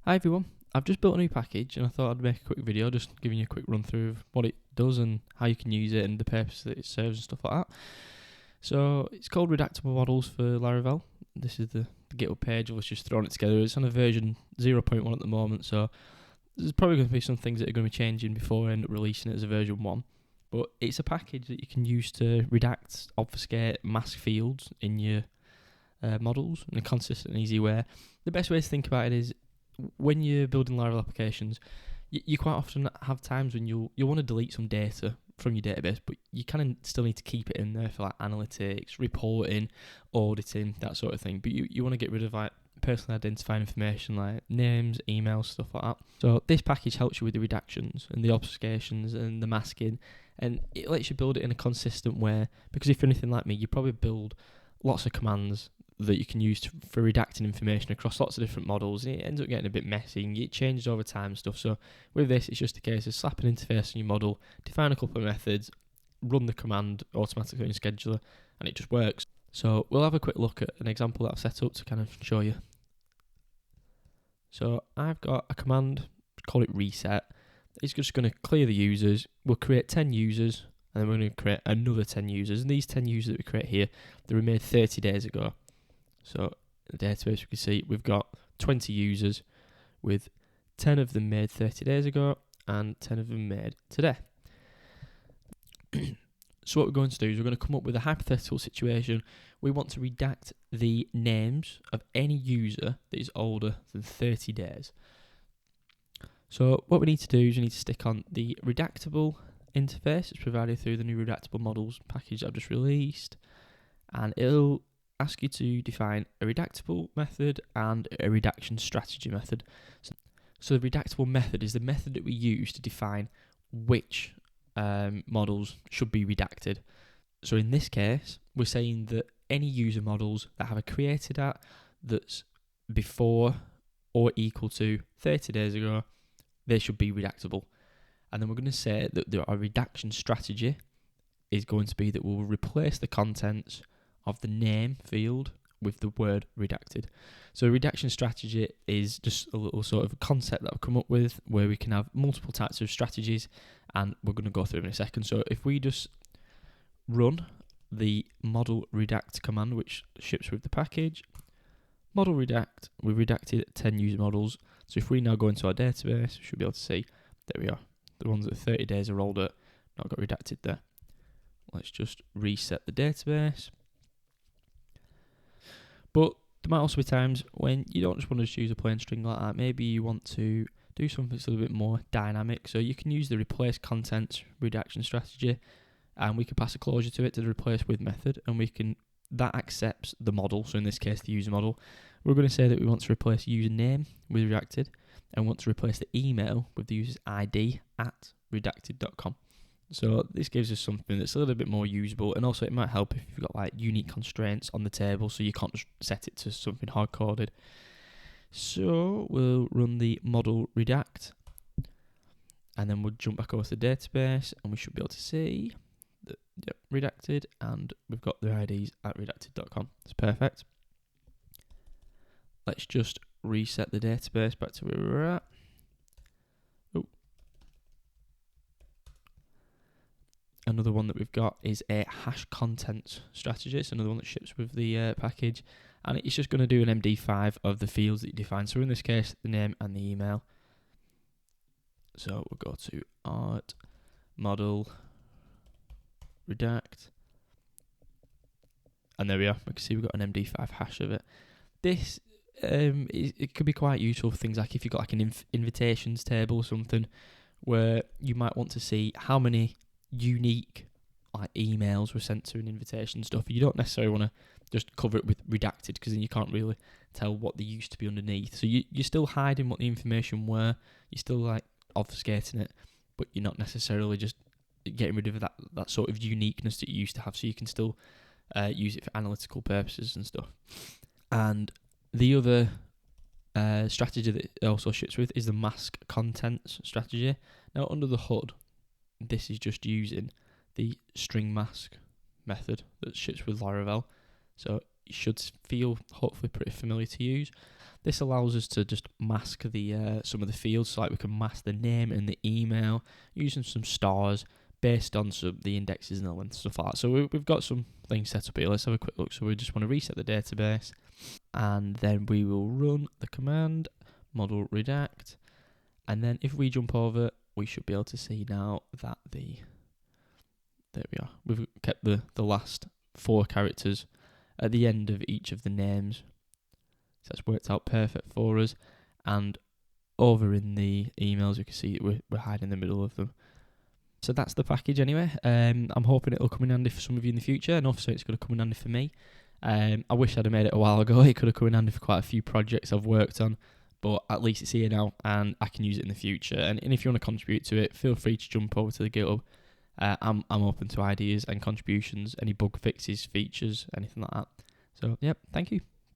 Hi everyone, I've just built a new package and I thought I'd make a quick video just giving you a quick run through of what it does and how you can use it and the purpose that it serves and stuff like that. So it's called Redactable Models for Laravel. This is the GitHub page, I've just thrown it together. It's on a version 0.1 at the moment, so there's probably going to be some things that are going to be changing before I end up releasing it as a version 1. But it's a package that you can use to redact, obfuscate, mask fields in your models in a consistent and easy way. The best way to think about it is when you're building Laravel applications, you quite often have times when you'll want to delete some data from your database, but you kind of still need to keep it in there for like analytics, reporting, auditing, that sort of thing. But you want to get rid of like personally identifying information like names, emails, stuff like that. So this package helps you with the redactions and the obfuscations and the masking, and it lets you build it in a consistent way. Because if you're anything like me, you probably build lots of commands that you can use for redacting information across lots of different models, and it ends up getting a bit messy and it changes over time and stuff. So with this, it's just a case of slap an interface on your model, define a couple of methods, run the command automatically in scheduler, and it just works. So we'll have a quick look at an example that I've set up to kind of show you. So I've got a command, call it reset. It's just going to clear the users. We'll create 10 users, and then we're going to create another 10 users. And these 10 users that we create here, they were made 30 days ago. So in the database, we can see we've got 20 users with 10 of them made 30 days ago and 10 of them made today. So what we're going to do is we're going to come up with a hypothetical situation. We want to redact the names of any user that is older than 30 days. So what we need to do is we need to stick on the Redactable interface. It's provided through the new Redactable Models package that I've just released. And it'll ask you to define a redactable method and a redaction strategy method. So the redactable method is the method that we use to define which models should be redacted. So in this case, we're saying that any user models that have a created at that's before or equal to 30 days ago, they should be redactable. And then we're going to say that our redaction strategy is going to be that we'll replace the contents of the name field with the word redacted. So redaction strategy is just a little sort of concept that I've come up with where we can have multiple types of strategies, and we're going to go through in a second. So if we just run the model redact command, which ships with the package, model redact, we've redacted 10 user models. So if we now go into our database, we should be able to see, there we are, the ones that are 30 days are older, not got redacted there. Let's just reset the database. But there might also be times when you don't just want to just use a plain string like that. Maybe you want to do something that's a little bit more dynamic. So you can use the replace contents redaction strategy, and we can pass a closure to it to the replace with method, and that accepts the model. So in this case, the user model. We're going to say that we want to replace username with redacted, and want to replace the email with the user's ID at redacted.com. So this gives us something that's a little bit more usable, and also it might help if you've got like unique constraints on the table, so you can't just set it to something hard-coded. So we'll run the model redact, and then we'll jump back over to the database, and we should be able to see that redacted, and we've got the IDs at redacted.com. It's perfect. Let's just reset the database back to where we were at. Another one that we've got is a hash contents strategy. It's another one that ships with the package, and it's just going to do an MD5 of the fields that you define. So in this case, the name and the email. So we'll go to art, model, redact, and there we are. We can see we've got an MD5 hash of it. This it could be quite useful for things like if you've got like an invitations table or something, where you might want to see how many unique like emails were sent to an invitation stuff. You don't necessarily want to just cover it with redacted, because then you can't really tell what they used to be underneath. So you're still hiding what the information were, you're still like obfuscating it, but you're not necessarily just getting rid of that sort of uniqueness that you used to have, so you can still use it for analytical purposes and stuff. And the other strategy that it also ships with is the mask contents strategy. Now under the hood, this is just using the string mask method that ships with Laravel. So it should feel hopefully pretty familiar to use. This allows us to just mask the some of the fields, so like we can mask the name and the email using some stars based on the indexes and the length, stuff like that. So we've got some things set up here. Let's have a quick look. So we just want to reset the database, and then we will run the command model redact, and then if we jump over, we should be able to see now that there we are. We've kept the last 4 characters at the end of each of the names. So that's worked out perfect for us. And over in the emails, you can see we're hiding in the middle of them. So that's the package anyway. I'm hoping it'll come in handy for some of you in the future, and also it's going to come in handy for me. I wish I'd have made it a while ago. It could have come in handy for quite a few projects I've worked on, but at least it's here now, and I can use it in the future. And if you want to contribute to it, feel free to jump over to the GitHub. I'm open to ideas and contributions, any bug fixes, features, anything like that. So, yep, thank you.